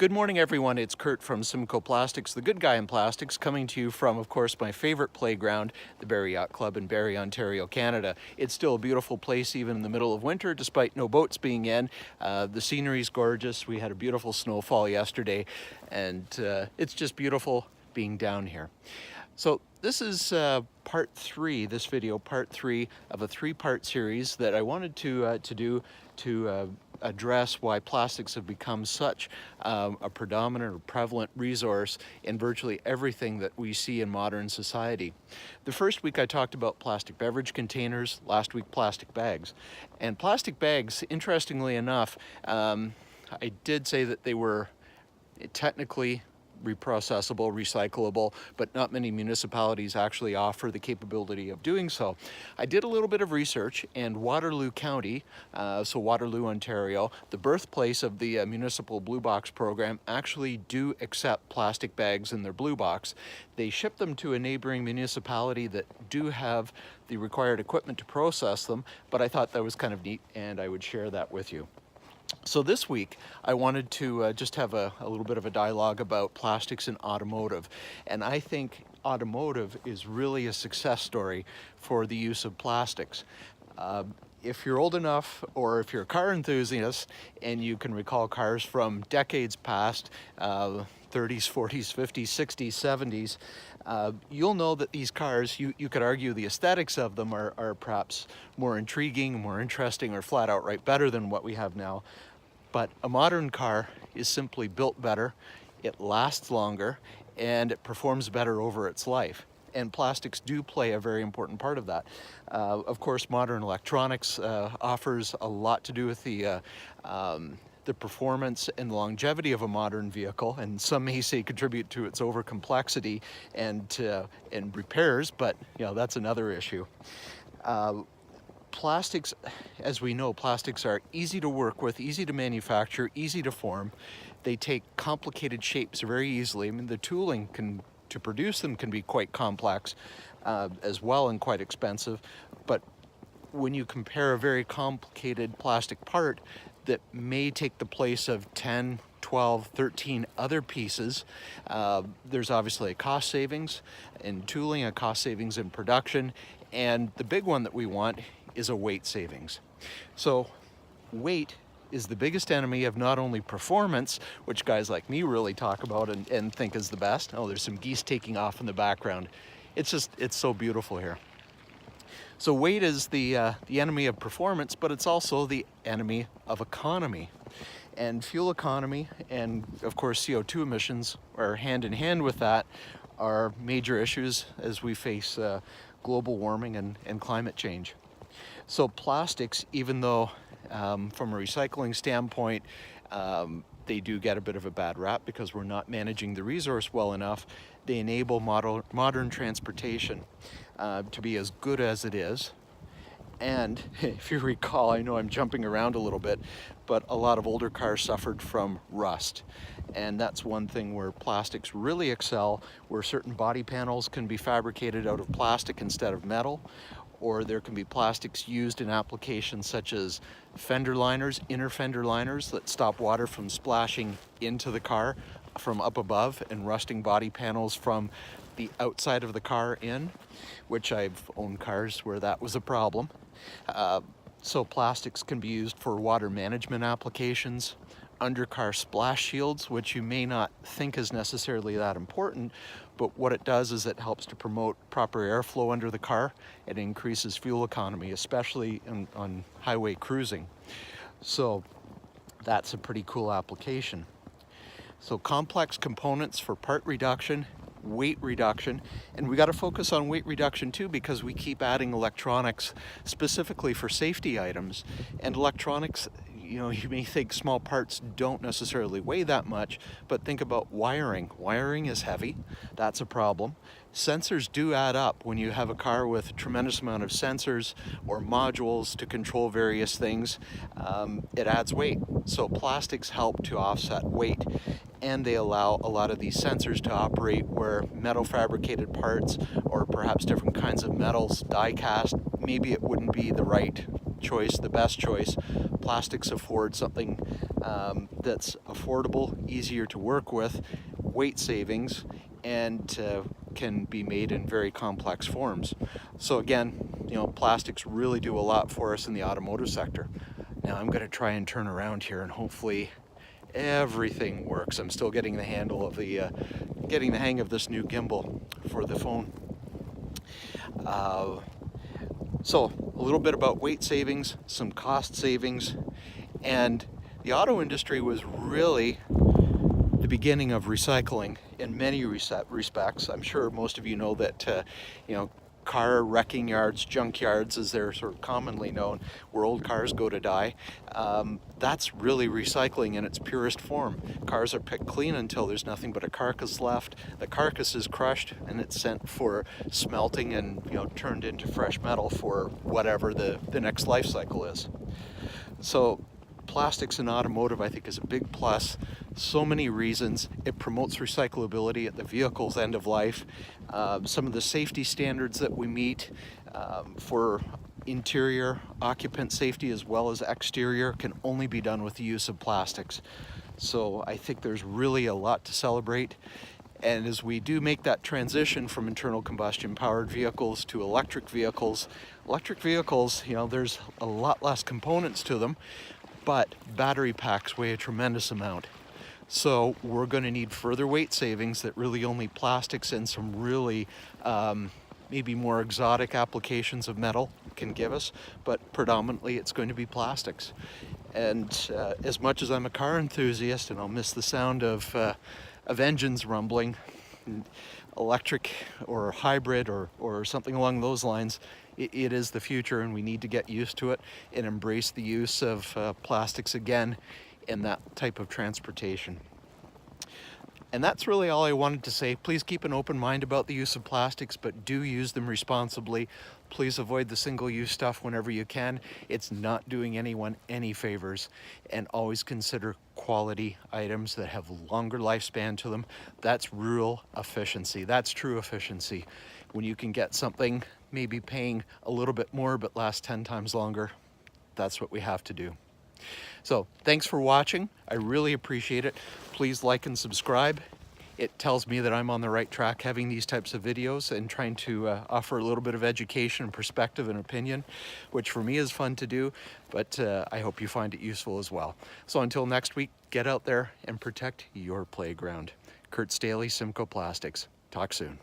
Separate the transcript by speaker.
Speaker 1: Good morning, everyone. It's Kurt from Simcoe Plastics, the good guy in plastics, coming to you from, of course, my favorite playground, the Barrie Yacht Club in Barrie, Ontario, Canada. It's still a beautiful place even in the middle of winter, despite no boats being in. The scenery's gorgeous. We had a beautiful snowfall yesterday, and it's just beautiful being down here. So this is part three, this video, part three of a three-part series that I wanted to do to address why plastics have become such a predominant or prevalent resource in virtually everything that we see in modern society. The first week I talked about plastic beverage containers, last week plastic bags. And plastic bags, interestingly enough, I did say that they were technically reprocessable, recyclable, but not many municipalities actually offer the capability of doing so. I did a little bit of research, and Waterloo County, so Waterloo, Ontario, the birthplace of the municipal Blue Box program, actually do accept plastic bags in their Blue Box. They ship them to a neighboring municipality that do have the required equipment to process them, but I thought that was kind of neat, and I would share that with you. So this week I wanted to just have a little bit of a dialogue about plastics in automotive, and I think automotive is really a success story for the use of plastics. If you're old enough, or if you're a car enthusiast and you can recall cars from decades past, 30s, 40s, 50s, 60s, 70s, you'll know that these cars, you could argue the aesthetics of them are perhaps more intriguing, more interesting, or flat outright better than what we have now. But a modern car is simply built better, it lasts longer, and it performs better over its life. And plastics do play a very important part of that. Of course, modern electronics offers a lot to do with the performance and longevity of a modern vehicle, and some may say contribute to its over complexity and repairs, but you know, that's another issue. Plastics, as we know, plastics are easy to work with, easy to manufacture, easy to form. They take complicated shapes very easily. I mean, the tooling to produce them can be quite complex as well, and quite expensive. But when you compare a very complicated plastic part that may take the place of 10, 12, 13 other pieces, there's obviously a cost savings in tooling, a cost savings in production, and the big one that we want is a weight savings. So weight is the biggest enemy of not only performance, which guys like me really talk about and think is the best. Oh, there's some geese taking off in the background. It's so beautiful here. So weight is the enemy of performance, but it's also the enemy of economy. And fuel economy and, of course, CO2 emissions are hand in hand with that, are major issues as we face global warming and climate change. So plastics, even though from a recycling standpoint, they do get a bit of a bad rap because we're not managing the resource well enough, they enable modern transportation to be as good as it is. And if you recall, I know I'm jumping around a little bit, but a lot of older cars suffered from rust. And that's one thing where plastics really excel, where certain body panels can be fabricated out of plastic instead of metal, or there can be plastics used in applications such as fender liners, inner fender liners that stop water from splashing into the car from up above and rusting body panels from the outside of the car in, which I've owned cars where that was a problem. So plastics can be used for water management applications, undercar splash shields, which you may not think is necessarily that important, but what it does is it helps to promote proper airflow under the car. It increases fuel economy, especially on highway cruising. So that's a pretty cool application. So complex components for part reduction, weight reduction, and we got to focus on weight reduction too, because we keep adding electronics specifically for safety items. And electronics, you know, you may think small parts don't necessarily weigh that much, but think about wiring. Wiring is heavy. That's a problem. Sensors do add up. When you have a car with a tremendous amount of sensors or modules to control various things, it adds weight. So plastics help to offset weight, and they allow a lot of these sensors to operate where metal fabricated parts, or perhaps different kinds of metals, die cast, maybe it wouldn't be the right choice, the best choice. Plastics afford something that's affordable, easier to work with, weight savings, and can be made in very complex forms. So again, you know, plastics really do a lot for us in the automotive sector. Now I'm going to try and turn around here and hopefully everything works. I'm still getting the handle of the getting the hang of this new gimbal for the phone. So a little bit about weight savings, some cost savings, and the auto industry was really the beginning of recycling in many respects. I'm sure most of you know that you know, car wrecking yards, junk yards as they're sort of commonly known, where old cars go to die, that's really recycling in its purest form. Cars are picked clean until there's nothing but a carcass left. The carcass is crushed and it's sent for smelting and, you know, turned into fresh metal for whatever the next life cycle is. So plastics in automotive, I think, is a big plus. So many reasons. It promotes recyclability at the vehicle's end of life. Some of the safety standards that we meet for interior occupant safety as well as exterior can only be done with the use of plastics. So I think there's really a lot to celebrate. And as we do make that transition from internal combustion powered vehicles to electric vehicles, you know, there's a lot less components to them, but battery packs weigh a tremendous amount. So we're going to need further weight savings that really only plastics and some really maybe more exotic applications of metal can give us, but predominantly it's going to be plastics. And as much as I'm a car enthusiast and I'll miss the sound of engines rumbling, electric or hybrid or something along those lines, it is the future, and we need to get used to it and embrace the use of plastics again in that type of transportation. And that's really all I wanted to say. Please keep an open mind about the use of plastics, but do use them responsibly. Please avoid the single-use stuff whenever you can. It's not doing anyone any favors. And always consider quality items that have longer lifespan to them. That's real efficiency. That's true efficiency. When you can get something maybe paying a little bit more but last 10 times longer, that's what we have to do. So thanks for watching. I really appreciate it. Please like and subscribe. It tells me that I'm on the right track having these types of videos and trying to offer a little bit of education and perspective and opinion, which for me is fun to do, but I hope you find it useful as well. So until next week, get out there and protect your playground. Kurt Staley, Simcoe Plastics. Talk soon.